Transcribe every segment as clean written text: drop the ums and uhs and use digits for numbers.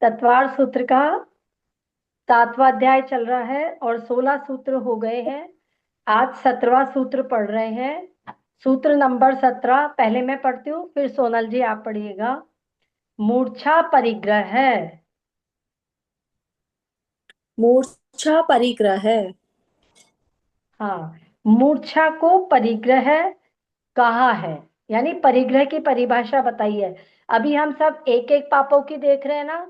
तत्वार सूत्र का 7वां अध्याय चल रहा है और 16 सूत्र हो गए हैं। आज 17वां सूत्र पढ़ रहे हैं। सूत्र नंबर 17 पहले मैं पढ़ती हूँ, फिर सोनल जी आप पढ़िएगा। मूर्छा परिग्रह है। मूर्छा परिग्रह है। हाँ, मूर्छा को परिग्रह कहा है, यानी परिग्रह की परिभाषा बताइए। अभी हम सब एक एक पापों की देख रहे हैं ना।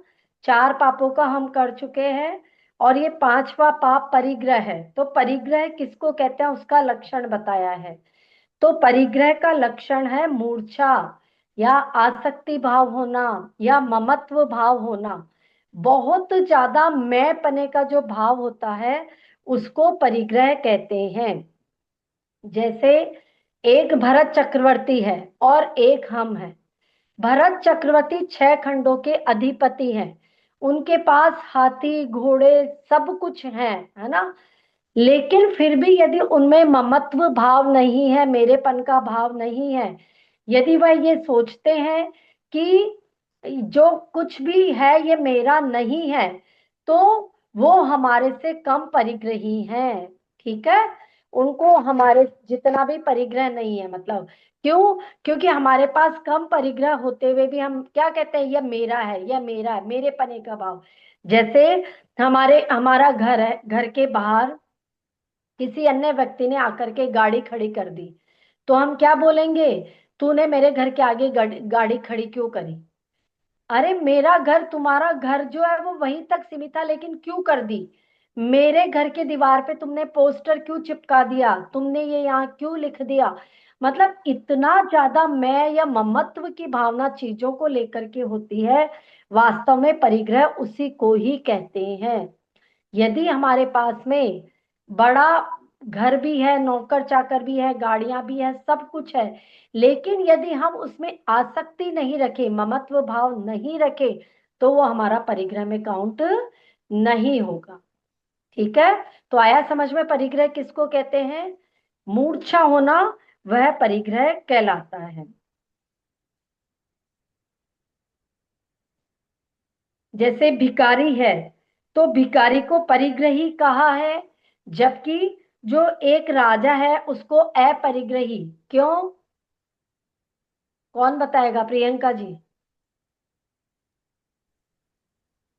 4 पापों का हम कर चुके हैं और ये 5वां पाप परिग्रह है। तो परिग्रह किसको कहते हैं उसका लक्षण बताया है। तो परिग्रह का लक्षण है मूर्छा, या आसक्ति भाव होना, या ममत्व भाव होना। बहुत ज्यादा मैं पने का जो भाव होता है उसको परिग्रह कहते हैं। जैसे एक भरत चक्रवर्ती है और एक हम हैं। भरत चक्रवर्ती 6 खंडों के अधिपति हैं। उनके पास हाथी घोड़े सब कुछ है ना। लेकिन फिर भी यदि उनमें ममत्व भाव नहीं है, मेरेपन का भाव नहीं है, यदि वह ये सोचते हैं कि जो कुछ भी है ये मेरा नहीं है, तो वो हमारे से कम परिग्रही हैं। ठीक है, उनको हमारे जितना भी परिग्रह नहीं है, मतलब क्यों? क्योंकि हमारे पास कम परिग्रह होते हुए भी हम क्या कहते हैं, यह मेरा है, यह मेरा है, मेरे पने का भाव। जैसे हमारा घर है, घर के बाहर किसी अन्य व्यक्ति ने आकर के गाड़ी खड़ी कर दी, तो हम क्या बोलेंगे? तूने मेरे घर के आगे गाड़ी खड़ी क्यों करी? अरे मेरा घर, तुम्हारा घर जो है वो वहीं तक सीमित था, लेकिन क्यों कर दी? मेरे घर के दीवार पे तुमने पोस्टर क्यों चिपका दिया? तुमने ये यहाँ क्यों लिख दिया? मतलब इतना ज्यादा मैं या ममत्व की भावना चीजों को लेकर के होती है। वास्तव में परिग्रह उसी को ही कहते हैं। यदि हमारे पास में बड़ा घर भी है, नौकर चाकर भी है, गाड़ियां भी है, सब कुछ है, लेकिन यदि हम उसमें आसक्ति नहीं रखे, ममत्व भाव नहीं रखे, तो वो हमारा परिग्रह में काउंट नहीं होगा। ठीक है, तो आया समझ में परिग्रह किसको कहते हैं? मूर्छा होना वह परिग्रह कहलाता है। जैसे भिखारी है, तो भिखारी को परिग्रही कहा है, जबकि जो एक राजा है उसको अपरिग्रही। क्यों? कौन बताएगा, प्रियंका जी?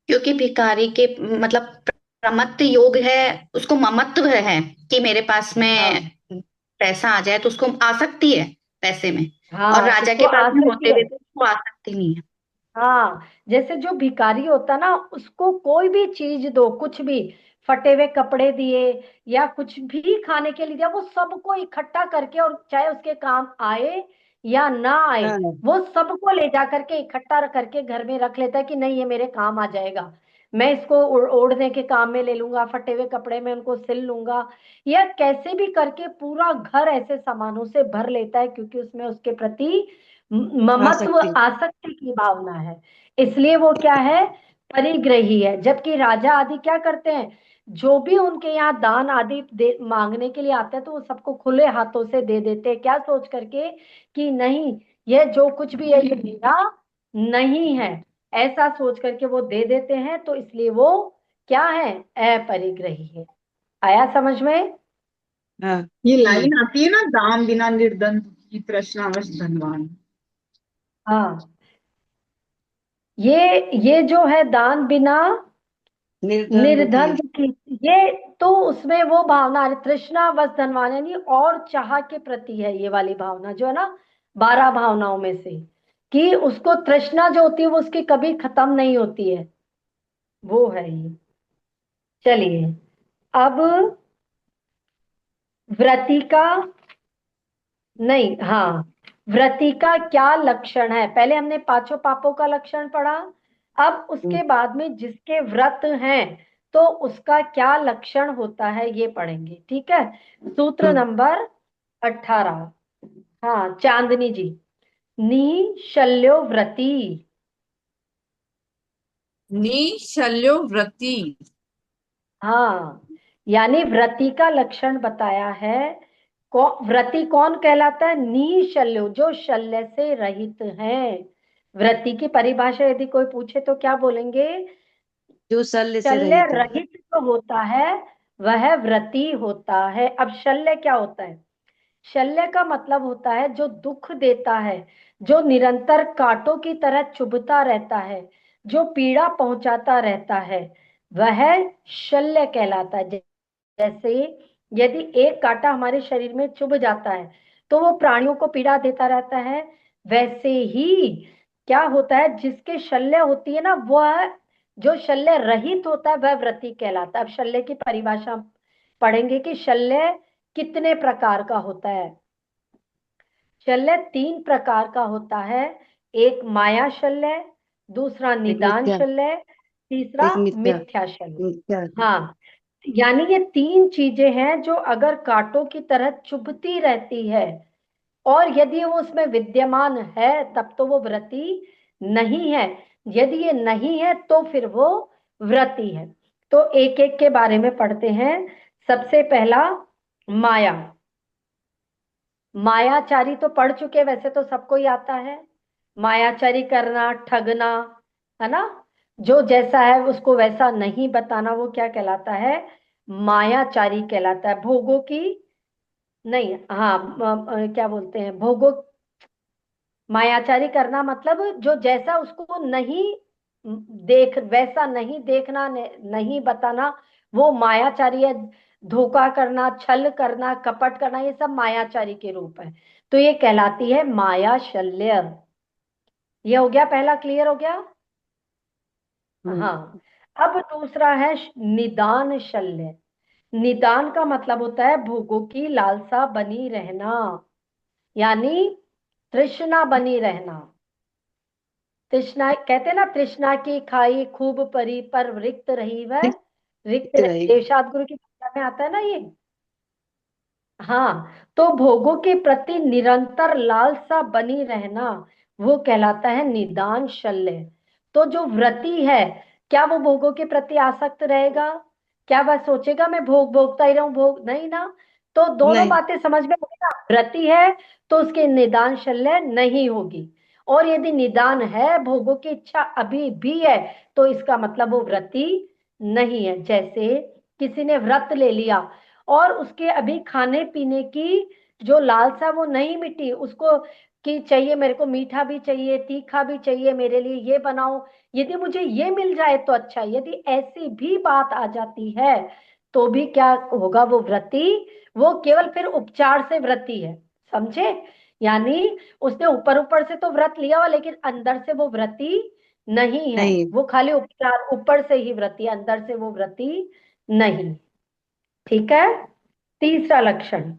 क्योंकि भिखारी के मतलब प्रमत्त योग है, उसको ममत्व है कि मेरे पास में हाँ पैसा आ जाए, तो उसको आसक्ति है पैसे में। और हाँ, राजा के उसको पास में होते आसक्ति है। हुए भी उसको आसक्ति नहीं है। हाँ, जैसे जो भिखारी होता ना, उसको कोई भी चीज दो, कुछ भी, फटे हुए कपड़े दिए या कुछ भी खाने के लिए दिया, वो सबको इकट्ठा करके, और चाहे उसके काम आए या ना आए, हाँ। वो सबको ले जा करके इकट्ठा करके घर में रख लेता है कि नहीं ये मेरे काम आ जाएगा। मैं इसको ओढ़ने के काम में ले लूंगा, फटे हुए कपड़े में उनको सिल लूंगा, या कैसे भी करके पूरा घर ऐसे सामानों से भर लेता है, क्योंकि उसमें उसके प्रति आ ममत्व, सकती। आसक्ति की भावना है। इसलिए वो क्या है? परिग्रही है। जबकि राजा आदि क्या करते हैं, जो भी उनके यहाँ दान आदि मांगने के लिए आते हैं, तो वो सबको खुले हाथों से दे देते हैं, क्या सोच करके कि नहीं, ये जो कुछ भी है ये मेरा नहीं है, ऐसा सोच करके वो दे देते हैं। तो इसलिए वो क्या है? अपरिग्रही है। आया समझ में? हाँ, ये हम्म। लाइन आती है ना, दाम बिना निर्धन की तृष्णावश धनवान। हाँ, ये जो है दान बिना निर्धन दुखी। निर्धन की, ये तो उसमें वो भावना है, तृष्णा वश धनवान, यानी और चाह के प्रति है ये वाली भावना, जो है ना 12 भावनाओं में से, कि उसको तृष्णा जो होती है वो उसकी कभी खत्म नहीं होती है, वो है ये। चलिए, अब व्रति का, नहीं, हाँ, व्रति का क्या लक्षण है? पहले हमने पांचों पापों का लक्षण पढ़ा। अब उसके बाद में जिसके व्रत हैं, तो उसका क्या लक्षण होता है ये पढ़ेंगे। ठीक है, सूत्र हम्म। नंबर 18। हाँ, चांदनी जी। निशल्यो व्रती। निशल्योव्रती। हाँ, यानी व्रति का लक्षण बताया है। व्रति कौन कहलाता है? निशल्यो, जो शल्य से रहित है। व्रति की परिभाषा यदि कोई पूछे तो क्या बोलेंगे? जो शल्य से शल्य रहित है। रहित जो होता है वह व्रति होता है। अब शल्य क्या होता है? शल्य का मतलब होता है जो दुख देता है, जो निरंतर कांटों की तरह चुभता रहता है, जो पीड़ा पहुंचाता रहता है, वह शल्य कहलाता है। जैसे यदि एक कांटा हमारे शरीर में चुभ जाता है तो वो प्राणियों को पीड़ा देता रहता है। वैसे ही क्या होता है, जिसके शल्य होती है ना, वह जो शल्य रहित होता है वह व्रति कहलाता है। अब शल्य की परिभाषा पढ़ेंगे कि शल्य कितने प्रकार का होता है। शल्य 3 प्रकार का होता है। एक माया शल्य, दूसरा एक निदान मिथ्या। शल्य, तीसरा एक मिथ्या। मिथ्या शल्य। मिथ्या। हाँ, यानी ये 3 चीजें हैं जो अगर कांटों की तरह चुभती रहती है और यदि वो उसमें विद्यमान है तब तो वो व्रति नहीं है। यदि ये नहीं है तो फिर वो व्रति है। तो एक एक के बारे में पढ़ते हैं। सबसे पहला माया। मायाचारी तो पढ़ चुके, वैसे तो सबको ही आता है। मायाचारी करना, ठगना, है ना। जो जैसा है उसको वैसा नहीं बताना, वो क्या कहलाता है? मायाचारी कहलाता है। भोगों की नहीं, हाँ, क्या बोलते हैं, भोगों, मायाचारी करना मतलब जो जैसा उसको नहीं देख, वैसा नहीं देखना, नहीं बताना, वो मायाचारी है। धोखा करना, छल करना, कपट करना, ये सब मायाचारी के रूप है। तो ये कहलाती है माया शल्य। ये हो गया पहला, क्लियर हो गया? हम्म। हाँ। अब दूसरा है निदान शल्य। निदान का मतलब होता है भोगों की लालसा बनी रहना, यानी तृष्णा बनी रहना। तृष्णा कहते हैं ना, तृष्णा की खाई खूब परी पर रिक्त रही वह रिक्त रिक्त रही। रही। देवशाद गुरु की कविता में आता है ना ये। हाँ, तो भोगों के प्रति निरंतर लालसा बनी रहना वो कहलाता है निदान शल्य। तो जो व्रती है, क्या वो भोगों के प्रति आसक्त रहेगा? क्या वह सोचेगा मैं भोग भोगता ही रहूं, भोग नहीं ना। तो दोनों नहीं। बातें समझ में होगी ना। व्रती है तो उसके निदान शल्य नहीं होगी, और यदि निदान है, भोगों की इच्छा अभी भी है, तो इसका मतलब वो व्रती नहीं है। जैसे किसी ने व्रत ले लिया और उसके अभी खाने पीने की जो लालसा वो नहीं मिटी उसको, कि चाहिए मेरे को, मीठा भी चाहिए, तीखा भी चाहिए, मेरे लिए ये बनाओ, यदि मुझे ये मिल जाए तो अच्छा है। यदि ऐसी भी बात आ जाती है तो भी क्या होगा? वो व्रती, वो केवल फिर उपचार से व्रती है, समझे? यानी उसने ऊपर ऊपर से तो व्रत लिया हुआ, लेकिन अंदर से वो व्रती नहीं है। नहीं। वो खाली उपचार, ऊपर से ही व्रती, अंदर से वो व्रती नहीं। ठीक है। तीसरा लक्षण,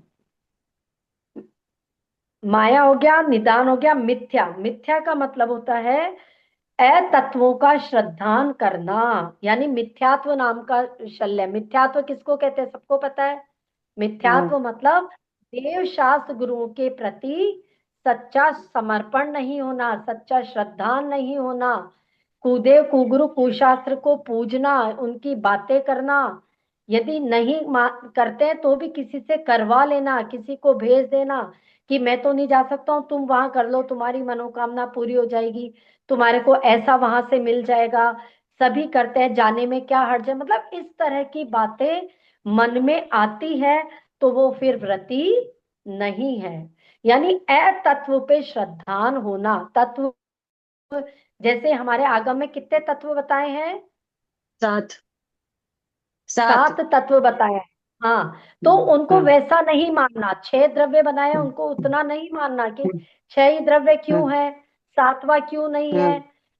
माया हो गया, निदान हो गया, मिथ्या। मिथ्या का मतलब होता है अतत्वों का श्रद्धान करना, यानी मिथ्यात्व नाम का शल्य। मिथ्यात्व किसको कहते हैं? सबको पता है। हाँ। मिथ्यात्व मतलब देव शास्त्र गुरुओं के प्रति सच्चा समर्पण नहीं होना, सच्चा श्रद्धान नहीं होना, कुदेव कुगुरु कुशास्त्र को पूजना, उनकी बातें करना। यदि नहीं करते हैं तो भी किसी से करवा लेना, किसी को भेज देना कि मैं तो नहीं जा सकता हूँ, तुम वहां कर लो, तुम्हारी मनोकामना पूरी हो जाएगी, तुम्हारे को ऐसा वहां से मिल जाएगा। सभी करते हैं, जाने में क्या हर्ज है। मतलब इस तरह की बातें मन में आती है तो वो फिर व्रती नहीं है। यानी अतत्व पे श्रद्धान होना। तत्व, जैसे हमारे आगम में कितने तत्व बताए हैं? सात। सात। 7 तत्व बताए हैं। हाँ, तो उनको हाँ। वैसा नहीं मानना। 6 द्रव्य बनाए हैं, उनको उतना नहीं मानना कि 6 ही द्रव्य हाँ। क्यों है, 7वां क्यों नहीं हाँ। है।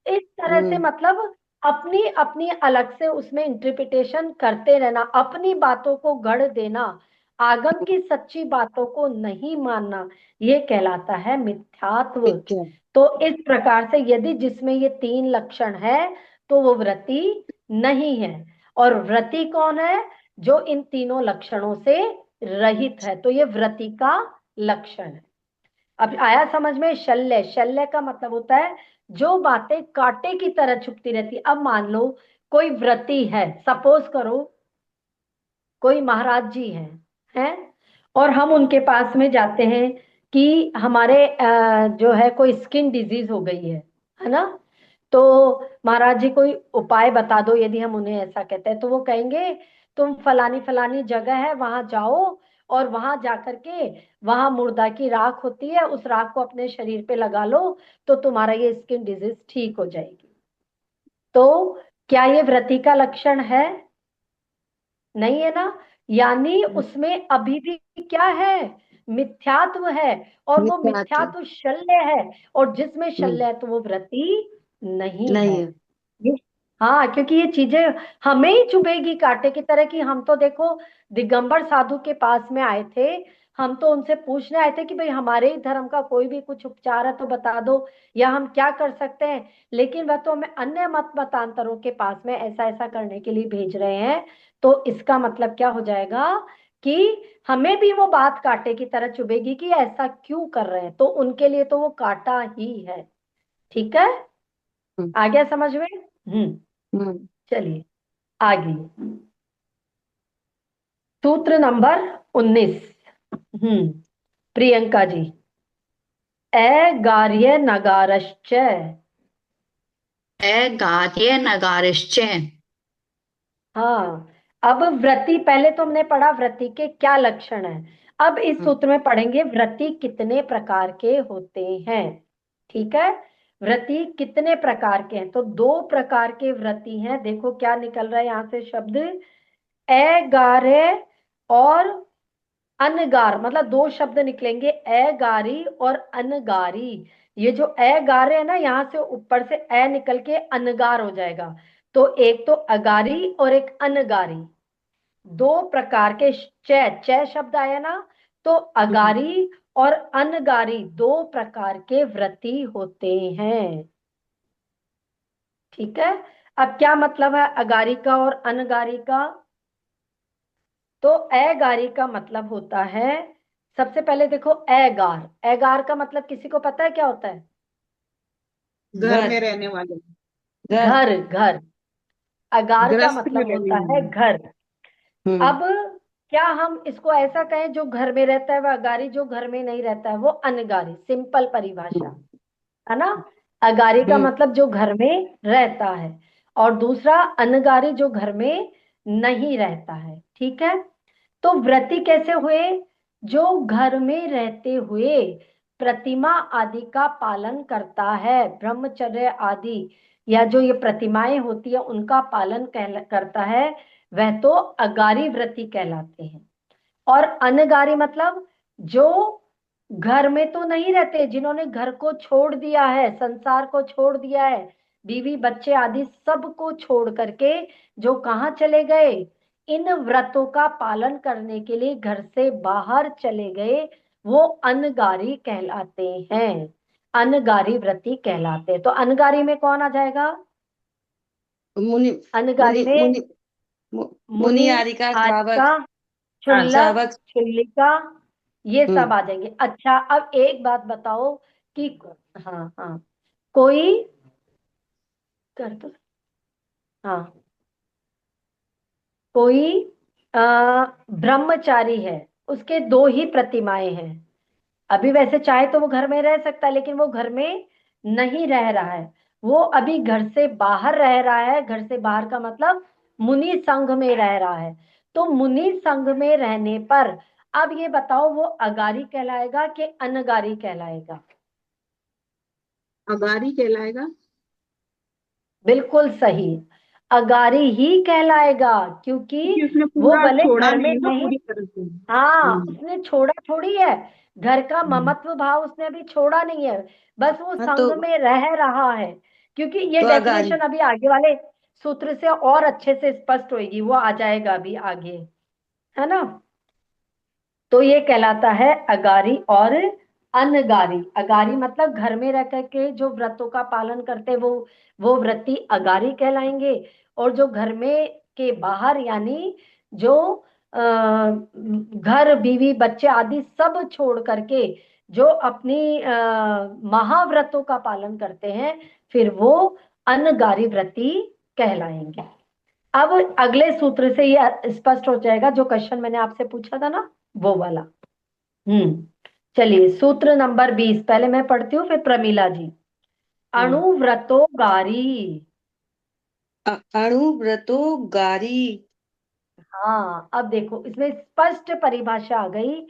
इस तरह से हाँ। मतलब अपनी अपनी अलग से उसमें इंटरप्रिटेशन करते रहना, अपनी बातों को गढ़ देना, आगम की सच्ची बातों को नहीं मानना, ये कहलाता है मिथ्यात्व। मिथ्या। तो इस प्रकार से यदि जिसमें ये 3 लक्षण है तो वो व्रती नहीं है। और व्रती कौन है? जो इन तीनों लक्षणों से रहित है, तो ये व्रती का लक्षण है। अब आया समझ में? शल्य, शल्य का मतलब होता है जो बातें कांटे की तरह छुपती रहती। अब मान लो कोई व्रती है, सपोज करो कोई महाराज जी हैं और हम उनके पास में जाते हैं कि हमारे जो है कोई स्किन डिजीज हो गई है है ना। तो महाराज जी कोई उपाय बता दो, यदि हम उन्हें ऐसा कहते हैं तो वो कहेंगे तुम फलानी फलानी जगह है वहां जाओ, और वहां जाकर के वहां मुर्दा की राख होती है, उस राख को अपने शरीर पे लगा लो तो तुम्हारा ये स्किन डिजीज ठीक हो जाएगी। तो क्या ये व्रति का लक्षण है? नहीं है ना। यानी उसमें अभी भी क्या है? मिथ्यात्व है, और वो मिथ्यात्व। मिथ्यात्व शल्य है, और जिसमें हम्म, शल्य है तो वो व्रति नहीं नहीं है। है। ये हाँ, क्योंकि ये चीजें हमें ही चुभेगी कांटे की तरह। कि हम तो देखो दिगंबर साधु के पास में आए थे, हम तो उनसे पूछने आए थे कि भाई हमारे ही धर्म का कोई भी कुछ उपचार है तो बता दो, या हम क्या कर सकते हैं। लेकिन वह तो हमें अन्य मतांतरों के पास में ऐसा ऐसा करने के लिए भेज रहे हैं। तो इसका मतलब क्या हो जाएगा कि हमें भी वो बात कांटे की तरह चुभेगी कि ऐसा क्यों कर रहे हैं, तो उनके लिए तो वो कांटा ही है। ठीक है, हम्म, आ गया समझ में? हम्म, चलिए आगे, सूत्र नंबर 19। हम्म प्रियंका जी, गार्य नगारश्च। गार्य नगारिश्च। हाँ, अब व्रति, पहले तो हमने पढ़ा व्रति के क्या लक्षण है। अब इस हम्म, सूत्र में पढ़ेंगे व्रति कितने प्रकार के होते हैं। ठीक है, व्रति कितने प्रकार के हैं? तो दो प्रकार के व्रति हैं। देखो क्या निकल रहा है यहां से शब्द, अगार्य और अनगार, मतलब दो शब्द निकलेंगे, अगारी और अनगारी। ये जो अगार्य है ना, यहाँ से ऊपर से अ निकल के अनगार हो जाएगा। तो एक तो अगारी और एक अनगारी, दो प्रकार के च शब्द आया ना। तो हम्म। अगारी और अनगारी दो प्रकार के व्रती होते हैं। ठीक है, अब क्या मतलब है अगारी का और अनगारी का? तो अगारी का मतलब होता है, सबसे पहले देखो अगार, अगार का मतलब किसी को पता है क्या होता है? घर घर। में रहने वाले, घर। घर, घर। अगार का गृहस्थ में मतलब रहने होता है वाले। घर। हम्म, अब क्या हम इसको ऐसा कहें जो घर में रहता है वह अगारी, जो घर में नहीं रहता है वो अनगारी? सिंपल परिभाषा, हम्म, है ना। अगारी का हम्म, मतलब जो घर में रहता है, और दूसरा अनगारी जो घर में नहीं रहता है। ठीक है, तो व्रती कैसे हुए? जो घर में रहते हुए प्रतिमा आदि का पालन करता है, ब्रह्मचर्य आदि, या जो ये प्रतिमाएं होती है उनका पालन करता है, वह तो अगारी व्रती कहलाते हैं। और अनगारी मतलब जो घर में तो नहीं रहते, जिन्होंने घर को छोड़ दिया है, संसार को छोड़ दिया है, बीवी बच्चे आदि सबको छोड़ करके जो कहाँ चले गए, इन व्रतों का पालन करने के लिए घर से बाहर चले गए, वो अनगारी कहलाते हैं। अनगारी व्रती कहलाते हैं। तो अनगारी में कौन आ जाएगा? मुनि। अनगारी मुनि में मुनि मुनि, मुनि आरिका आरिका, श्रावक। हाँ, क्षुल्लक, श्रावक। क्षुल्लिका, ये सब हम्म, आ जाएंगे। अच्छा अब एक बात बताओ कि, हाँ हाँ, कोई कर दो, हाँ, कोई ब्रह्मचारी है, उसके दो ही प्रतिमाएं हैं। अभी वैसे चाहे तो वो घर में रह सकता है, लेकिन वो घर में नहीं रह रहा है, वो अभी घर से बाहर रह रहा है। घर से बाहर का मतलब मुनि संघ में रह रहा है। तो मुनि संघ में रहने पर अब ये बताओ वो अगारी कहलाएगा कि अनगारी कहलाएगा? अगारी कहलाएगा। बिल्कुल सही, अगारी ही कहलाएगा, क्योंकि क्योंकि उसने वो पूरा भले छोड़ा घर में नहीं ना, नहीं, पूरी तरह से। हाँ उसने छोड़ा थोड़ी है, घर का हम्म। ममत्व भाव उसने अभी छोड़ा नहीं है, बस वो हाँ संग में रह रहा है। क्योंकि ये तो अगारी। डेफिनेशन अभी आगे वाले सूत्र से और अच्छे से स्पष्ट होगी, वो आ जाएगा अभी आगे, है ना। तो ये कहलाता है अगारी और अनगारी। अगारी मतलब घर में रह करके जो व्रतों का पालन करते वो व्रती अगारी कहलाएंगे। और जो घर में के बाहर, यानी जो घर बीवी बच्चे आदि सब छोड़ करके जो अपनी महाव्रतों का पालन करते हैं, फिर वो अनगारी व्रती कहलाएंगे। अब अगले सूत्र से ये स्पष्ट हो जाएगा, जो क्वेश्चन मैंने आपसे पूछा था ना, वो वाला। हम्म चलिए सूत्र नंबर 20, पहले मैं पढ़ती हूँ फिर प्रमीला जी। अणुव्रतो गारी। अणुव्रतो गारी। हाँ, अब देखो इसमें स्पष्ट परिभाषा आ गई।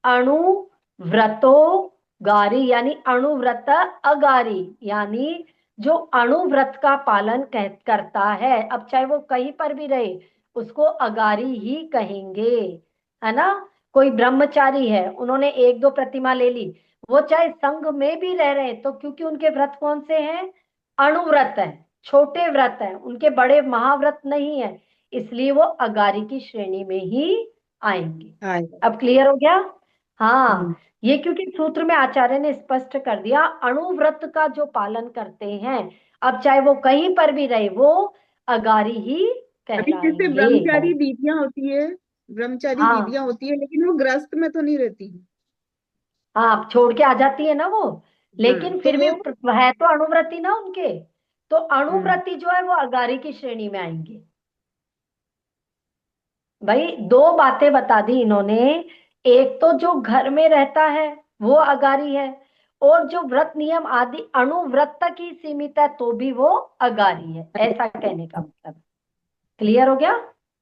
अणु व्रतो गारी यानी अणुव्रत अगारी, यानी जो अणुव्रत का पालन करता है, अब चाहे वो कहीं पर भी रहे उसको अगारी ही कहेंगे, है ना। कोई ब्रह्मचारी है, उन्होंने एक दो प्रतिमा ले ली, वो चाहे संघ में भी रह रहे हैं तो क्योंकि उनके व्रत कौन से हैं, अणुव्रत है, छोटे व्रत है, उनके बड़े महाव्रत नहीं है, इसलिए वो अगारी की श्रेणी में ही आएंगे। हाँ। अब क्लियर हो गया। हाँ, हम्म। ये क्योंकि सूत्र में आचार्य ने स्पष्ट कर दिया अणुव्रत का जो पालन करते हैं, अब चाहे वो कहीं पर भी रहे वो अगारी ही अभी जैसे कहलाएंगे। ब्रह्मचारी दीदियां होती है, ब्रह्मचारी हाँ दीदियां होती है, लेकिन वो गृहस्थ में तो नहीं रहती। हाँ, छोड़ के आ जाती है ना वो, हाँ, लेकिन तो फिर भी वो। है तो अणुव्रती ना उनके, तो हम्म। अणुव्रती जो है वो अगारी की श्रेणी में आएंगे। भाई दो बातें बता दी इन्होंने, एक तो जो घर में रहता है वो अगारी है, और जो व्रत नियम आदि अणुव्रत तक ही सीमित है तो भी वो अगारी है, ऐसा कहने का मतलब। क्लियर हो गया।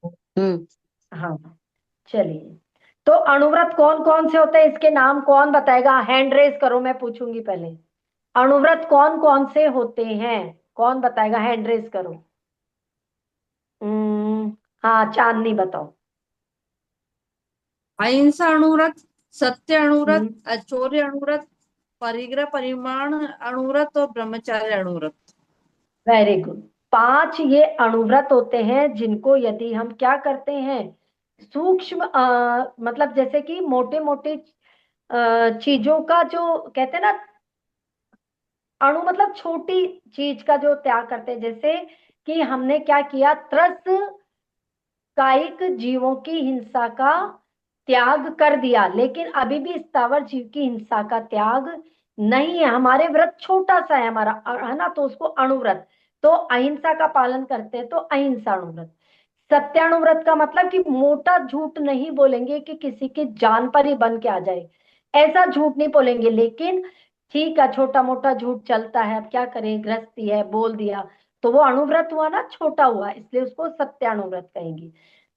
हम्म। हाँ, चलिए। तो अणुव्रत कौन कौन से होते हैं, इसके नाम कौन बताएगा, हैंड रेस करो, मैं पूछूंगी पहले। अणुव्रत कौन कौन से होते हैं, कौन बताएगा, हैंड रेस करो। हम्म, हाँ, चांदनी बताओ। अहिंसा अणुव्रत, सत्य अणुव्रत, हम्म, अचौर्य अणुव्रत, परिग्रह परिमाण अणुव्रत और ब्रह्मचार्य अणुव्रत। Very good. पांच ये अणुव्रत होते हैं जिनको यदि हम क्या करते हैं, सूक्ष्म मतलब जैसे कि मोटे मोटे चीजों का जो कहते हैं ना, अणु मतलब छोटी चीज का जो त्याग करते हैं, जैसे कि हमने क्या किया, त्रस कायिक जीवों की हिंसा का त्याग कर दिया, लेकिन अभी भी स्थावर जीव की हिंसा का त्याग नहीं है, हमारे व्रत छोटा सा है हमारा, है ना, तो उसको अणुव्रत। तो अहिंसा का पालन करते हैं तो अहिंसा अणुव्रत। सत्यानुव्रत का मतलब कि मोटा झूठ नहीं बोलेंगे कि किसी की जान पर ही बन के आ जाए, ऐसा झूठ नहीं बोलेंगे, लेकिन ठीक है छोटा मोटा झूठ चलता है, अब क्या करें, गृहस्थी है, बोल दिया, तो वो अणुव्रत हुआ ना, छोटा हुआ, इसलिए उसको सत्यानुव्रत कहेंगे।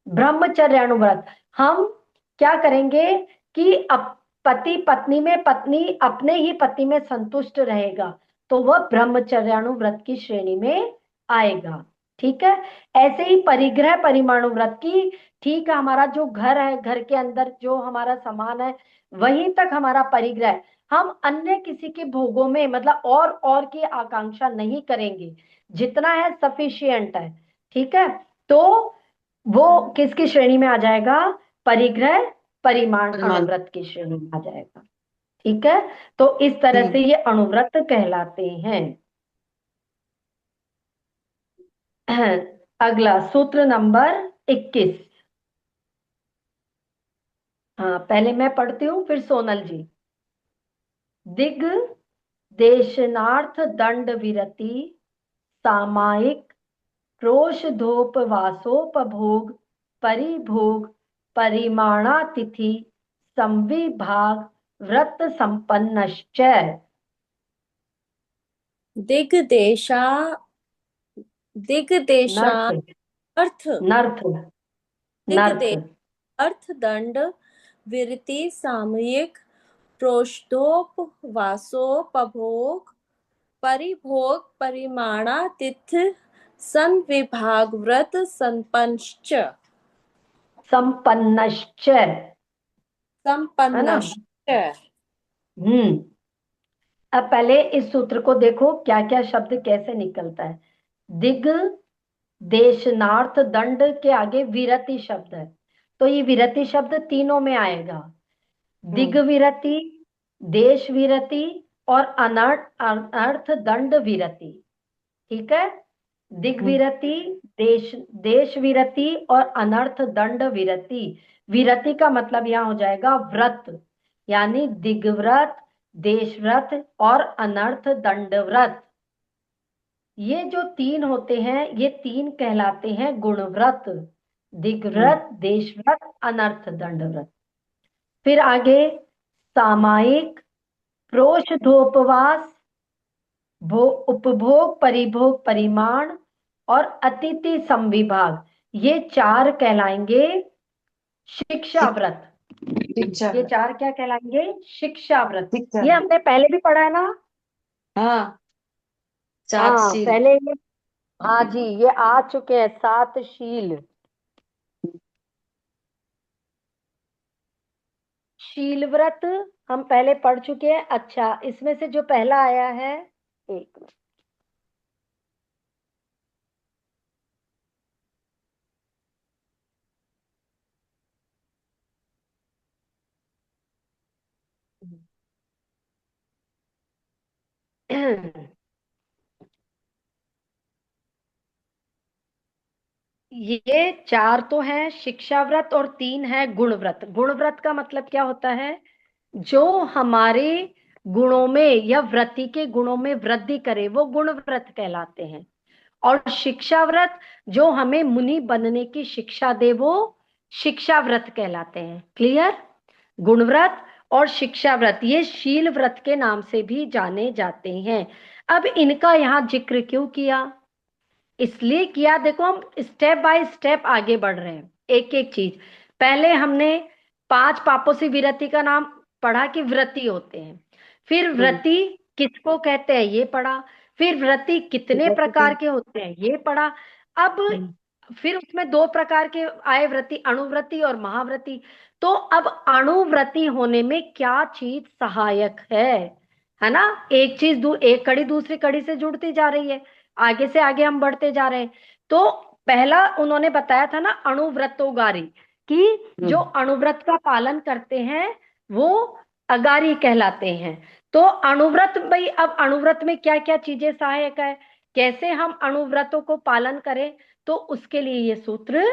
ब्रह्मचर्य अणुव्रत, हम क्या करेंगे कि पति पत्नी में, पत्नी अपने ही पति में संतुष्ट रहेगा, तो वह ब्रह्मचर्याणुव्रत की श्रेणी में आएगा। ठीक है। ऐसे ही परिग्रह परिमाणु व्रत की, ठीक है, हमारा जो घर है, घर के अंदर जो हमारा सामान है वहीं तक हमारा परिग्रह, हम अन्य किसी के भोगों में मतलब और की आकांक्षा नहीं करेंगे, जितना है सफिशियंट है। ठीक है। तो वो किसकी श्रेणी में आ जाएगा, परिग्रह परिमाण परिमाण। अणुव्रत की श्रेणी में आ जाएगा। ठीक है। तो इस तरह हम्म। से ये अणुव्रत कहलाते हैं। अगला सूत्र नंबर 21। हाँ, पहले मैं पढ़ती हूँ फिर सोनल जी। दिग देशनार्थ दंड विरति सामायिक क्रोशधोपवासोपभोग परिभोग परिमाणातिथि संविभाग व्रत संपन्नश्च। दिग्देशा नर्थ, दिग्देशार्थ नर्थ, नर्थ। दिग्देश अर्थदंड विरति सामयिक प्रोष्ठोपवासोपभोग परिभोग परिमाणातिथि संविभाग व्रत संपन्नश्च। संपन्नश्च, है ना। संपन्नश्च। हम्म। अब पहले इस सूत्र को देखो क्या क्या शब्द कैसे निकलता है। दिग देशनार्थ दंड के आगे विरति शब्द है, तो ये विरति शब्द तीनों में आएगा। दिग हम्म। विरति, देश विरति और अनर्थ अर्थ दंड विरति। ठीक है। दिग हम्म। विरति, देश देश विरति और अनर्थ दंड विरति। विरति का मतलब यहां हो जाएगा व्रत, यानी दिग्व्रत, देश व्रत और अनर्थ दंड व्रत। ये जो तीन होते हैं ये तीन कहलाते हैं गुणव्रत, हम्म। दिग्व्रत, देशव्रत, अनर्थ दंड व्रत। फिर आगे सामायिक प्रोषधोपवास भो उपभोग, परिभोग, परिमाण और अतिथि संविभाग, ये चार कहलाएंगे शिक्षा शिक- व्रत। शिक्षा ये चार क्या कहलाएंगे? शिक्षा व्रत। शिक्षा ये हमने पहले भी पढ़ा है ना? हाँ, सात हाँ शील। पहले ये, हाँ जी, ये आ चुके हैं 7 शील। शील व्रत हम पहले पढ़ चुके हैं। अच्छा, इसमें से जो पहला आया है, एक मिनट। ये चार तो हैं शिक्षा व्रत और 3 है गुण व्रत। गुण व्रत का मतलब क्या होता है? जो हमारे गुणों में या व्रति के गुणों में वृद्धि करे, वो गुण व्रत कहलाते हैं। और शिक्षा व्रत जो हमें मुनि बनने की शिक्षा दे, वो शिक्षा व्रत कहलाते हैं। क्लियर? गुण व्रत और शिक्षा व्रत ये शील व्रत के नाम से भी जाने जाते हैं। अब इनका यहाँ जिक्र क्यों किया? इसलिए किया, देखो हम स्टेप बाय स्टेप आगे बढ़ रहे हैं, एक एक चीज। पहले हमने 5 पापों से विरति का नाम पढ़ा कि व्रति होते हैं। फिर व्रति किसको कहते हैं ये पढ़ा। फिर व्रति कितने प्रकार के होते हैं ये पढ़ा। अब फिर उसमें 2 प्रकार के आए व्रति, अणुव्रति और महाव्रति। तो अब अणुव्रति होने में क्या चीज सहायक है ना? एक चीज एक कड़ी दूसरी कड़ी से जुड़ती जा रही है, आगे से आगे हम बढ़ते जा रहे हैं। तो पहला उन्होंने बताया था ना, अणुव्रतोगारी, कि जो अणुव्रत का पालन करते हैं वो अगारी कहलाते हैं। तो अणुव्रत भाई, अब अणुव्रत में क्या क्या चीजें सहायक है, कैसे हम अणुव्रतों को पालन करें, तो उसके लिए ये सूत्र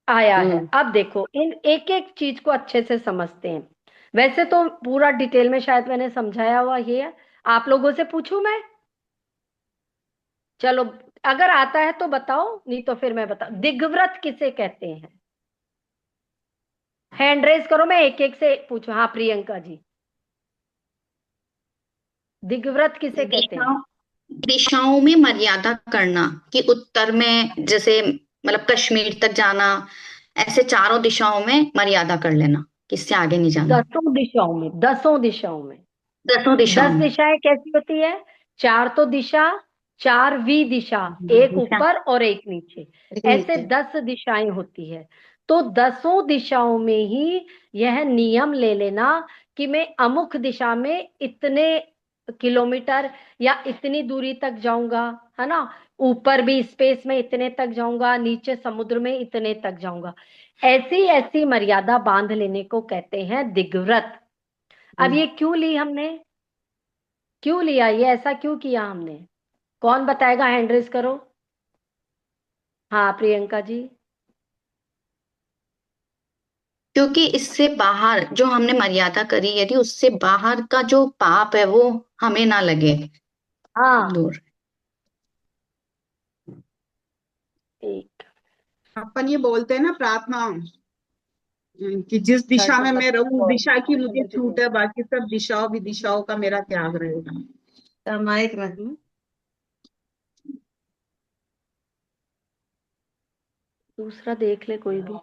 आया है। अब देखो इन एक एक चीज को अच्छे से समझते हैं। वैसे तो पूरा डिटेल में शायद मैंने समझाया हुआ ये है। आप लोगों से पूछूं मैं? चलो, अगर आता है तो बताओ, नहीं तो फिर मैं बता। दिग्व्रत किसे कहते हैं? हैंड रेज करो, मैं एक एक से पूछू। हाँ प्रियंका जी, दिग्व्रत किसे कहते हैं? दिशाओं दिशाओं में मर्यादा करना, कि उत्तर में जैसे मतलब कश्मीर तक जाना, ऐसे चारों दिशाओं में मर्यादा कर लेना, किससे आगे नहीं जाना। 10 दिशाओं में, 10 दिशाओं में। दसों दिशाओं 10 में। दिशाएं कैसी होती है? 4 तो दिशा, 4 दिशा, एक दिशा ऊपर और एक नीचे, ऐसे नीचे। 10 दिशाएं होती है। तो 10 दिशाओं में ही यह नियम ले लेना कि मैं अमुक दिशा में इतने किलोमीटर या इतनी दूरी तक जाऊंगा, है ना? ऊपर भी स्पेस में इतने तक जाऊंगा, नीचे समुद्र में इतने तक जाऊंगा। ऐसी ऐसी मर्यादा बांध लेने को कहते हैं दिग्व्रत। अब ये क्यों ली हमने, क्यों लिया ये, ऐसा क्यों किया हमने? कौन बताएगा? हैंड रेज करो। हाँ प्रियंका जी। क्योंकि इससे बाहर जो हमने मर्यादा करी, यदि उससे बाहर का जो पाप है वो हमें ना लगे हाँ, दूर। एक अपन ये बोलते हैं ना प्रार्थना, कि जिस दिशा में मैं रहूं उस दिशा की मुझे छूट है, बाकी सब दिशाओं विदिशाओं का मेरा त्याग रहेगा। माइक में। दूसरा देख ले, कोई भी,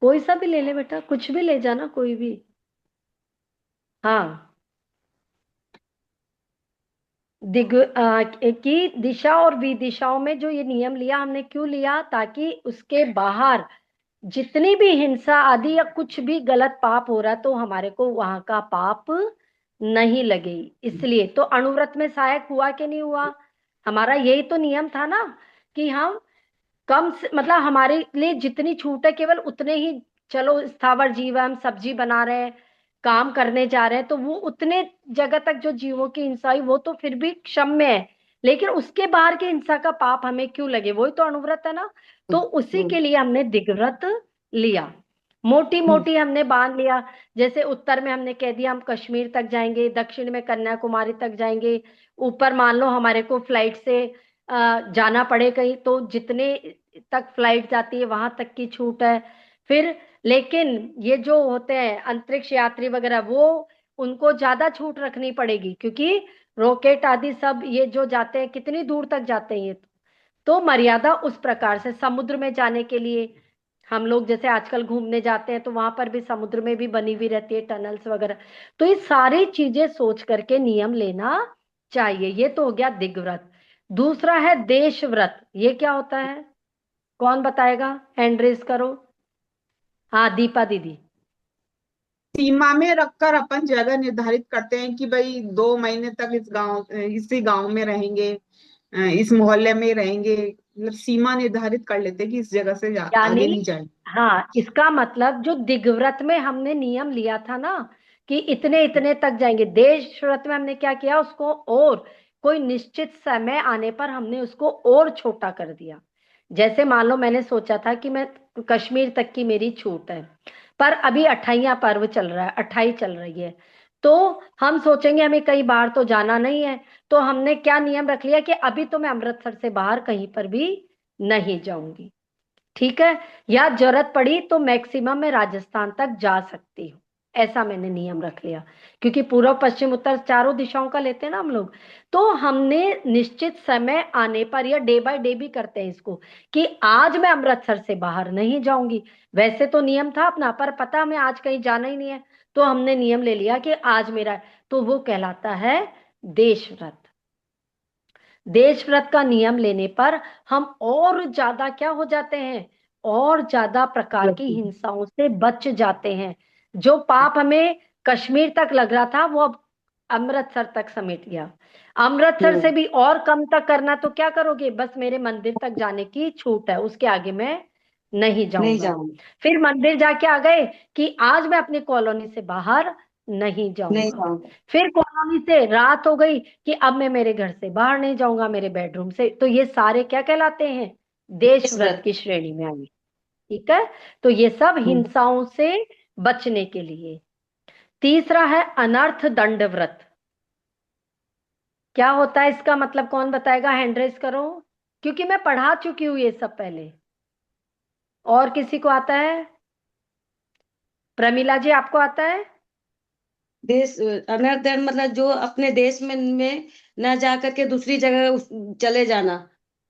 कोई सा भी ले ले बेटा, कुछ भी ले जाना, कोई भी। हाँ, की दिशा और विदिशाओं में जो ये नियम लिया हमने, क्यों लिया? ताकि उसके बाहर जितनी भी हिंसा आदि या कुछ भी गलत पाप हो रहा, तो हमारे को वहां का पाप नहीं लगे। इसलिए तो अणुव्रत में सहायक हुआ कि नहीं हुआ? हमारा यही तो नियम था ना, कि हम कम से मतलब हमारे लिए जितनी छूट है केवल उतने ही, चलो स्थावर जीव है, हम सब्जी बना रहे हैं, काम करने जा रहे हैं, तो वो उतने जगह तक जो जीवों की हिंसा हुई वो तो फिर भी क्षम्य है। लेकिन उसके बाहर की हिंसा का पाप हमें क्यों लगे? वही तो अणुव्रत है ना। तो उसी के लिए हमने दिग्व्रत लिया। मोटी मोटी हमने बांध लिया। जैसे उत्तर में हमने कह दिया हम कश्मीर तक जाएंगे, दक्षिण में कन्याकुमारी तक जाएंगे, ऊपर मान लो हमारे को फ्लाइट से जाना पड़े कहीं, तो जितने तक फ्लाइट जाती है वहां तक की छूट है। फिर लेकिन ये जो होते हैं अंतरिक्ष यात्री वगैरह, वो उनको ज्यादा छूट रखनी पड़ेगी, क्योंकि रॉकेट आदि सब ये जो जाते हैं कितनी दूर तक जाते हैं ये तो मर्यादा उस प्रकार से समुद्र में जाने के लिए हम लोग जैसे आजकल घूमने जाते हैं तो वहां पर भी समुद्र में भी बनी हुई रहती है टनल्स वगैरह। तो ये सारी चीजें सोच करके नियम लेना चाहिए। ये तो हो गया दिग्व्रत। दूसरा है देशव्रत। ये क्या होता है? कौन बताएगा? हैंड रेज करो। हाँ, दीपा दीदी। सीमा में रखकर अपन जगह निर्धारित करते हैं कि भाई 2 महीने तक इसी गांव में रहेंगे, इस मोहल्ले में रहेंगे, मतलब सीमा निर्धारित कर लेते हैं कि इस जगह से यानी आगे नहीं जाए। हाँ, इसका मतलब जो दिग्व्रत में हमने नियम लिया था ना कि इतने इतने तक जाएंगे, देश व्रत में हमने क्या किया, उसको और कोई निश्चित समय आने पर हमने उसको और छोटा कर दिया। जैसे मान लो मैंने सोचा था कि मैं कश्मीर तक की मेरी छूट है, पर अभी 28वां पर्व चल रहा है, 28 चल रही है, तो हम सोचेंगे हमें कई बार तो जाना नहीं है, तो हमने क्या नियम रख लिया कि अभी तो मैं अमृतसर से बाहर कहीं पर भी नहीं जाऊंगी। ठीक है? या जरूरत पड़ी तो मैक्सिमम मैं राजस्थान तक जा सकती हूँ, ऐसा मैंने नियम रख लिया। क्योंकि पूर्व पश्चिम उत्तर चारों दिशाओं का लेते हैं ना हम लोग, तो हमने निश्चित समय आने पर या डे बाय डे भी करते हैं इसको कि आज मैं अमृतसर से बाहर नहीं जाऊंगी। वैसे तो नियम था अपना, पर पता हमें आज कहीं जाना ही नहीं है, तो हमने नियम ले लिया कि आज मेरा, तो वो कहलाता है देश व्रत। देश व्रत का नियम लेने पर हम और ज्यादा क्या हो जाते हैं, और ज्यादा प्रकार की हिंसाओं से बच जाते हैं। जो पाप हमें कश्मीर तक लग रहा था वो अब अमृतसर तक समेट गया। अमृतसर से भी और कम तक करना तो क्या करोगे, बस मेरे मंदिर तक जाने की छूट है, उसके आगे मैं नहीं नहीं जाऊंगा। जाऊंगी। फिर मंदिर जाके आ गए कि आज मैं अपनी कॉलोनी से बाहर नहीं नहीं जाऊंगा। जाऊंगा। फिर कॉलोनी से रात हो गई कि अब मैं मेरे घर से बाहर नहीं जाऊंगा, मेरे बेडरूम से। तो ये सारे क्या कहलाते हैं, देश देश व्रत व्रत। की श्रेणी में आए। ठीक है? तो ये सब हम्म। हिंसाओं से बचने के लिए। तीसरा है अनर्थ दंड व्रत। क्या होता है इसका मतलब, कौन बताएगा? हैंड रेज करो, क्योंकि मैं पढ़ा चुकी हूँ ये सब पहले। और किसी को आता है? प्रमिला जी, आपको आता है? देश अनर्थ मतलब जो अपने देश में न जा करके दूसरी जगह चले जाना,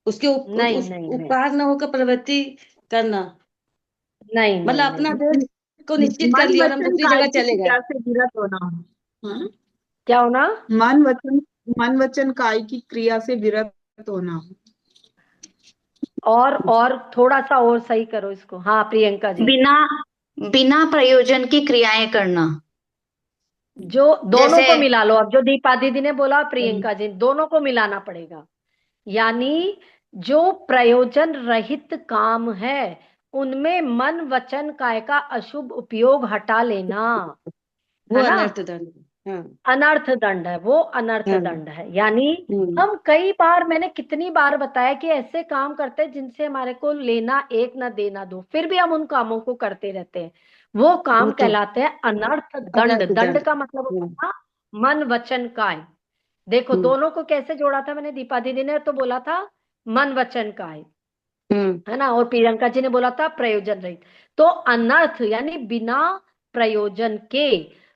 उसके नहीं उस नहीं नहीं उपकार न होकर प्रवृत्ति करना। नहीं नहीं मतलब अपना नहीं। देश को निश्चित कर मन लिया और हम वचन दूसरी काय जगह की चले गए। क्रिया से विरत होना। हाँ? क्या होना? मन वचन मन वचन काय की क्रिया से विरत होना। और थोड़ा सा और सही करो इसको। हाँ, प्रियंका जी। बिना बिना प्रयोजन की क्रियाएं करना। जो दोनों जैसे को मिला लो, अब जो दीपा दीदी ने बोला, प्रियंका जी, दोनों को मिलाना पड़ेगा। यानी जो प्रयोजन रहित काम है उनमें मन वचन काय का अशुभ उपयोग हटा लेना, वो है ना? अनर्थ दंड। हाँ। अनर्थ दंड है वो, अनर्थ हाँ। दंड है। यानी हम्म। हम कई बार, मैंने कितनी बार बताया कि ऐसे काम करते हैं जिनसे हमारे को लेना एक ना देना दो, फिर भी हम उन कामों को करते रहते हैं। वो वो काम तो कहलाते हैं अनर्थ दंड। अनर्थ दंड दंड। का मतलब हम्म। होता है मन वचन काय। देखो हम्म। दोनों को कैसे जोड़ा था मैंने, दीपा दीदी ने तो बोला था मन वचन काय, हम्म। है ना, और प्रियंका जी ने बोला था प्रयोजन रहित। तो अनर्थ यानी बिना प्रयोजन के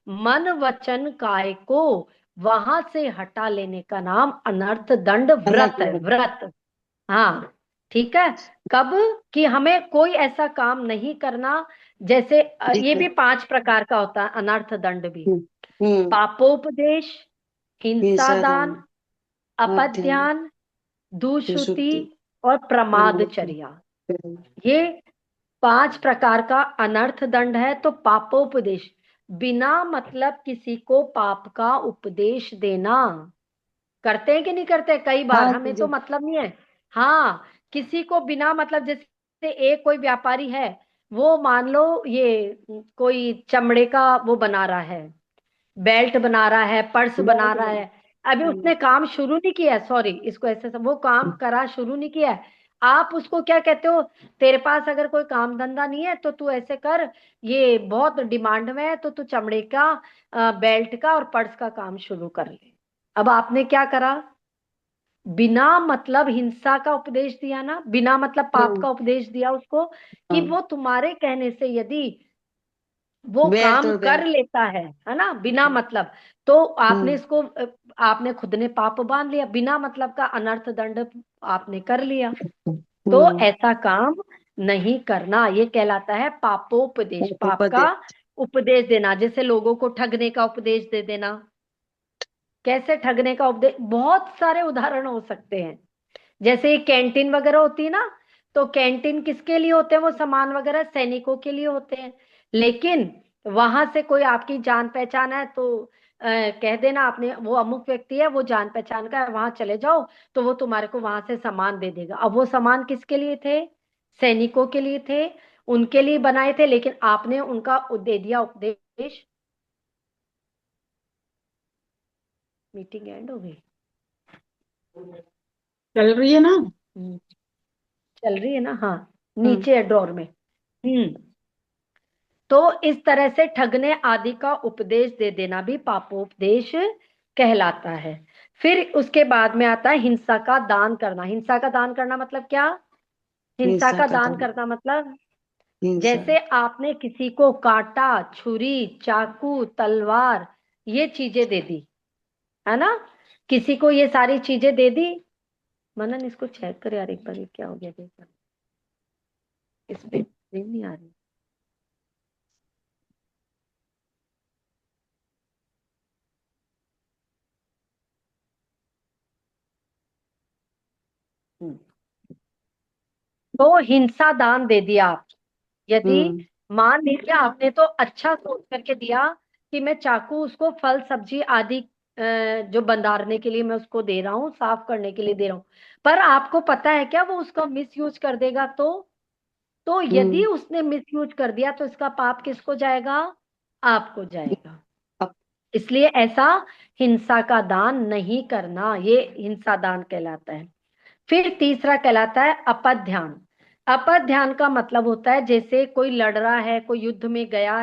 मन वचन काय को वहां से हटा लेने का नाम अनर्थ दंड व्रत अनर्थ है, दंड। व्रत। हाँ, ठीक है। कब? कि हमें कोई ऐसा काम नहीं करना, जैसे ये जिससे। भी 5 प्रकार का होता है अनर्थ दंड भी। हम्म। हम्म। पापोपदेश, हिंसा हिंसा दान। दान, अध्ययन। अपध्यान, दुश्रुति सुश्रुति। और प्रमाद। प्रमादचर्या। ये 5 प्रकार का अनर्थ दंड है। तो पापोपदेश, बिना मतलब किसी को पाप का उपदेश देना। करते हैं कि नहीं करते? कई बार हाँ हमें तो जी। मतलब नहीं है। हाँ, किसी को बिना मतलब, जैसे एक कोई व्यापारी है, वो मान लो ये कोई चमड़े का वो बना रहा है, बेल्ट बना रहा है, पर्स बना बहुत रहा बड़ा। है, अभी हम्म। उसने काम शुरू नहीं किया है, सॉरी इसको ऐसे वो काम करा शुरू नहीं किया है। आप उसको क्या कहते हो? तेरे पास अगर कोई काम धंधा नहीं है तो तू ऐसे कर, ये बहुत डिमांड में है, तो तू चमड़े का बेल्ट का और पर्स का काम शुरू कर ले। अब आपने क्या करा? बिना मतलब हिंसा का उपदेश दिया ना, बिना मतलब पाप हम्म। का उपदेश दिया उसको, कि हाँ। वो तुम्हारे कहने से यदि वो व्यर्थ काम और कर व्यर्थ। लेता है ना, बिना मतलब। तो आपने हम्म। इसको आपने खुद ने पाप बांध लिया, बिना मतलब का अनर्थ दंड आपने कर लिया। तो हम्म। ऐसा काम नहीं करना, ये कहलाता है पापोपदेश, पाप का उपदेश। उपदेश देना। जैसे लोगों को ठगने का उपदेश दे देना। कैसे ठगने का उपदेश, बहुत सारे उदाहरण हो सकते हैं। जैसे ये कैंटीन वगैरह होती है ना, तो कैंटीन किसके लिए होते हैं, वो सामान वगैरह सैनिकों के लिए होते हैं। लेकिन वहां से कोई आपकी जान पहचान है तो कह देना आपने, वो अमुक व्यक्ति है, वो जान पहचान का है, वहां चले जाओ, तो वो तुम्हारे को वहां से सामान दे देगा। अब वो सामान किसके लिए थे, सैनिकों के लिए थे, उनके लिए बनाए थे, लेकिन आपने उनका दे दिया उपदेश। मीटिंग एंड हो गई। चल रही है ना। हम्म, चल रही है ना, हाँ। हम्म। नीचे है ड्रॉर में। तो इस तरह से ठगने आदि का उपदेश दे देना भी पापोपदेश कहलाता है। फिर उसके बाद में आता है हिंसा का दान करना। हिंसा का दान करना मतलब क्या, हिंसा हिंसा का का दान दान। करना मतलब, हिंसा। जैसे आपने किसी को काटा, छुरी, चाकू, तलवार, ये चीजें दे दी, है ना, किसी को ये सारी चीजें दे दी। मनन इसको चेक कर यार एक बार, ये क्या हो गया देखना, इस पे screen नहीं आ रही। हम्म। तो हिंसा दान दे दिया आप। यदि हम्म। मान लीजिए आपने तो अच्छा सोच करके दिया कि मैं चाकू उसको फल सब्जी आदि जो बंदारने के लिए मैं उसको दे रहा हूँ, साफ करने के लिए दे रहा हूँ, पर आपको पता है क्या वो उसका मिस यूज कर देगा। तो यदि हम्म। उसने मिस यूज कर दिया तो इसका पाप किसको जाएगा, आपको जाएगा। अब। इसलिए ऐसा हिंसा का दान नहीं करना, ये हिंसा दान कहलाता है। फिर तीसरा कहलाता है अपध्यान। अपध्यान का मतलब होता है जैसे कोई लड़ रहा है, कोई युद्ध में गया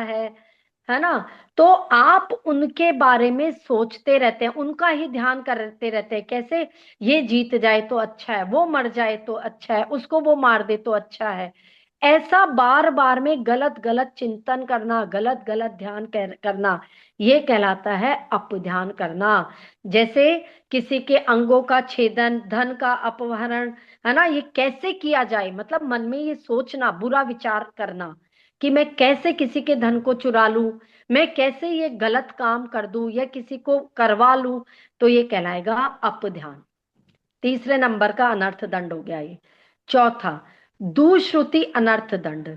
है ना, तो आप उनके बारे में सोचते रहते हैं, उनका ही ध्यान करते रहते हैं, कैसे ये जीत जाए तो अच्छा है, वो मर जाए तो अच्छा है, उसको वो मार दे तो अच्छा है। ऐसा बार बार में गलत गलत चिंतन करना, गलत गलत ध्यान करना, ये कहलाता है अपध्यान करना। जैसे किसी के अंगों का छेदन, धन का अपहरण, है ना, ये कैसे किया जाए, मतलब मन में ये सोचना, बुरा विचार करना कि मैं कैसे किसी के धन को चुरा लूं, मैं कैसे ये गलत काम कर दूं या किसी को करवा लूं, तो ये कहलाएगा अपध्यान। तीसरे नंबर का अनर्थ दंड हो गया ये। चौथा, दुश्रुति अनर्थ दंड।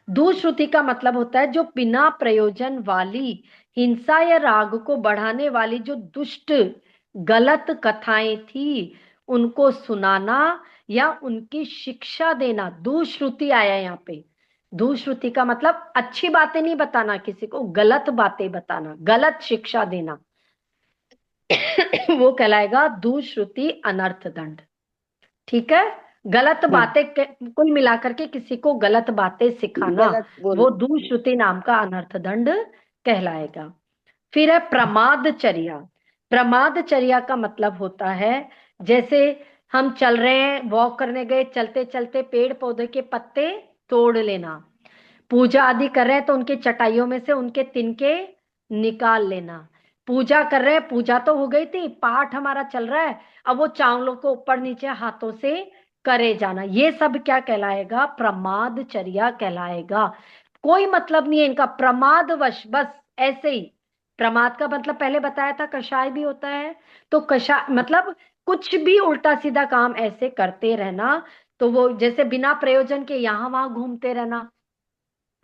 दुश्रुति का मतलब होता है जो बिना प्रयोजन वाली हिंसा या राग को बढ़ाने वाली जो दुष्ट गलत कथाएं थी, उनको सुनाना या उनकी शिक्षा देना, दुश्रुति आया यहाँ पे। दुश्रुति का मतलब अच्छी बातें नहीं बताना, किसी को गलत बातें बताना, गलत शिक्षा देना, वो कहलाएगा दुश्रुति अनर्थ दंड। ठीक है, गलत हम्म। बातें कुल मिलाकर के किसी को गलत बातें सिखाना, गलत बोल। वो दुश्रुति नाम का अनर्थ दंड कहलाएगा। फिर है प्रमादचर्या। प्रमादचर्या का मतलब होता है जैसे हम चल रहे हैं, वॉक करने गए, चलते चलते पेड़ पौधे के पत्ते तोड़ लेना, पूजा आदि कर रहे हैं तो उनके चटाइयों में से उनके तिनके निकाल लेना। पूजा कर रहे हैं, पूजा तो हो गई थी, पाठ हमारा चल रहा है, अब वो चावलों को ऊपर नीचे हाथों से करे जाना, ये सब क्या कहलाएगा, प्रमादचर्या कहलाएगा। कोई मतलब नहीं है इनका, प्रमादवश बस ऐसे ही। प्रमाद का मतलब पहले बताया था, कषाय भी होता है, तो कषाय मतलब कुछ भी उल्टा सीधा काम ऐसे करते रहना, तो वो जैसे बिना प्रयोजन के यहां वहां घूमते रहना।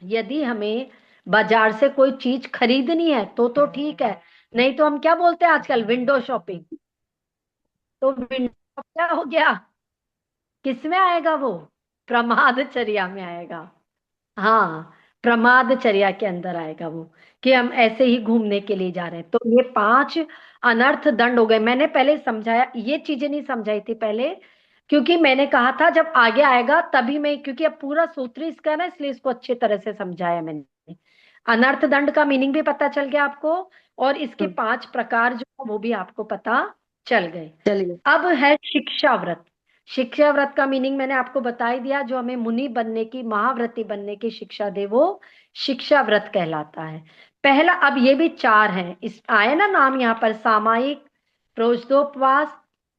यदि हमें बाजार से कोई चीज खरीदनी है तो ठीक है, नहीं तो हम क्या बोलते हैं आजकल, विंडो शॉपिंग। तो विंडो क्या हो गया, किसमें आएगा वो, प्रमादचर्या में आएगा। हाँ, प्रमादचर्या के अंदर आएगा वो, कि हम ऐसे ही घूमने के लिए जा रहे हैं। तो ये 5 अनर्थ दंड हो गए। मैंने पहले समझाया, ये चीजें नहीं समझाई थी पहले, क्योंकि मैंने कहा था जब आगे आएगा तभी मैं, क्योंकि अब पूरा सूत्र ही इसका है ना, इसलिए इसको अच्छी तरह से समझाया मैंने। अनर्थ दंड का मीनिंग भी पता चल गया आपको, और इसके हम्म। 5 प्रकार जो है वो भी आपको पता चल गए। चलिए। अब है शिक्षा व्रत। शिक्षा व्रत का मीनिंग मैंने आपको बता ही दिया, जो हमें मुनि बनने की, महाव्रती बनने की शिक्षा दे, वो शिक्षा व्रत कहलाता है। पहला, अब ये भी चार हैं, इस आए ना नाम यहाँ पर, सामायिक, प्रोषदोपवास,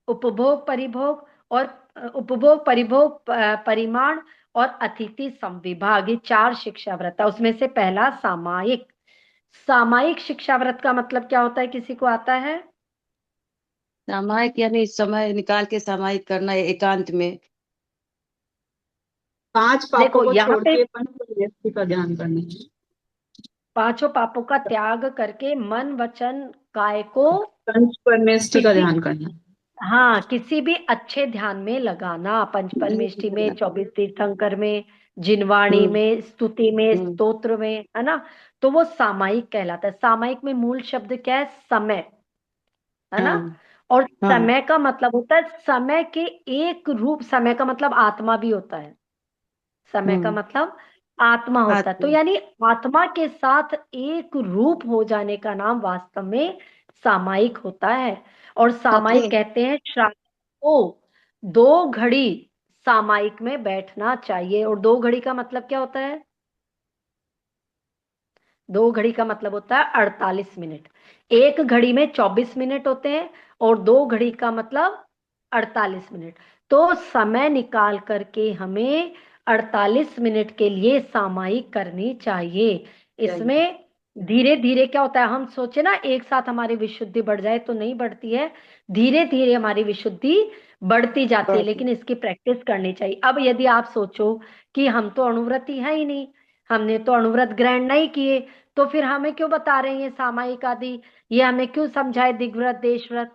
उपभोग परिभोग, और उपभोग परिभोग परिमाण, और अतिथि संविभाग, ये चार शिक्षा व्रत है। उसमें से पहला सामायिक। सामायिक शिक्षा व्रत का मतलब क्या होता है, किसी को आता है? सामायिक यानी समय निकाल के सामायिक करना है एकांत में। 5 पापों देखो को यहाँ छोड़ पे के पंच का ध्यान करना है। पांचों पापों का त्याग करके मन वचन काय को पंच परमेष्टि का किसी, ध्यान करना है। हाँ, किसी भी अच्छे ध्यान में लगाना, पंच परमेष्टि में, 24 तीर्थंकर में, जिनवाणी हम्म में, स्तुति में, हम्म स्तोत्र में, है ना। तो वो सामायिक कहलाता है। सामायिक में मूल शब्द क्या है? समय, है ना। हाँ और हाँ समय का मतलब होता है समय के एक रूप, समय का मतलब आत्मा भी होता है, समय का हम्म मतलब आत्मा होता है। तो आत्मा। यानी आत्मा के साथ एक रूप हो जाने का नाम वास्तव में सामायिक होता है। और सामायिक पत्नी। कहते हैं श्रावण को 2 घड़ी सामायिक में बैठना चाहिए। और 2 घड़ी का मतलब क्या होता है? 2 घड़ी का मतलब होता है 48 मिनट। एक घड़ी में 24 मिनट होते हैं, और 2 घड़ी का मतलब 48 मिनट। तो समय निकाल करके हमें 48 मिनट के लिए सामायिक करनी चाहिए। चाहिए। इसमें धीरे धीरे क्या होता है, हम सोचे ना एक साथ हमारी विशुद्धि बढ़ जाए, तो नहीं बढ़ती है। धीरे धीरे हमारी विशुद्धि बढ़ती जाती है, बात। लेकिन इसकी प्रैक्टिस करनी चाहिए। अब यदि आप सोचो कि हम तो अणुव्रती है ही नहीं, हमने तो अणुव्रत ग्रहण नहीं किए, तो फिर हमें क्यों बता रहे हैं ये सामायिक आदि, ये हमें क्यों समझाए दिग्व्रत देशव्रत?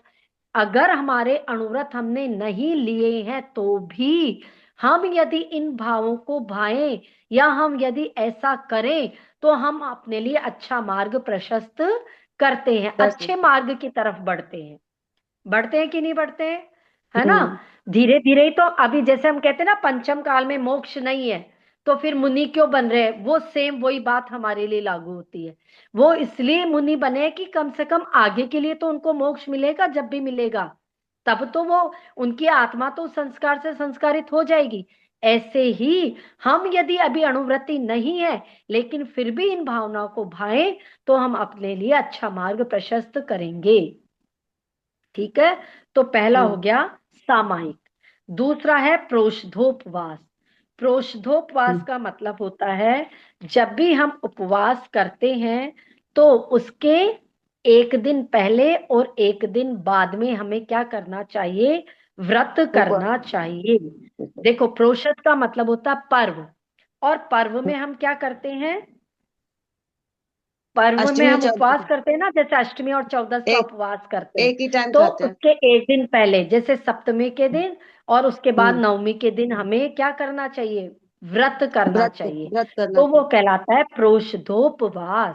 अगर हमारे अणुव्रत हमने नहीं लिए हैं तो भी हम यदि इन भावों को भाएं, या हम यदि ऐसा करें, तो हम अपने लिए अच्छा मार्ग प्रशस्त करते हैं, कर अच्छे सकते। मार्ग की तरफ बढ़ते हैं। बढ़ते हैं कि नहीं बढ़ते हैं? है ना। हम्म धीरे धीरे ही तो, अभी जैसे हम कहते हैं ना पंचम काल में मोक्ष नहीं है, तो फिर मुनि क्यों बन रहे हैं? वो सेम वही बात हमारे लिए लागू होती है। वो इसलिए मुनि बने कि कम से कम आगे के लिए तो उनको मोक्ष मिलेगा, जब भी मिलेगा तब तो वो, उनकी आत्मा तो उस संस्कार से संस्कारित हो जाएगी। ऐसे ही हम यदि अभी अणुव्रति नहीं है, लेकिन फिर भी इन भावनाओं को भाएं, तो हम अपने लिए अच्छा मार्ग प्रशस्त करेंगे। ठीक है। तो पहला हो हम्म गया सामायिक। दूसरा है प्रोषधोपवास। प्रोषधोपवास हम्म। का मतलब होता है, जब भी हम उपवास करते हैं, तो उसके एक दिन पहले और एक दिन बाद में हमें क्या करना चाहिए? व्रत ऊपर। करना चाहिए। देखो, प्रोषध का मतलब होता है पर्व, और पर्व में हम क्या करते हैं? पर्व में अष्टमी और हम उपवास चौदह करते हैं ना, जैसे अष्टमी और चौदस का एक उपवास करते हैं। एक ही टाइम तो खाते हैं। उसके एक दिन पहले, जैसे सप्तमी के दिन और उसके बाद हम्म। नवमी के दिन, हमें क्या करना चाहिए? व्रत करना व्रत चाहिए। व्रत करना तो वो चाहिए। कहलाता है प्रोषधोपवास।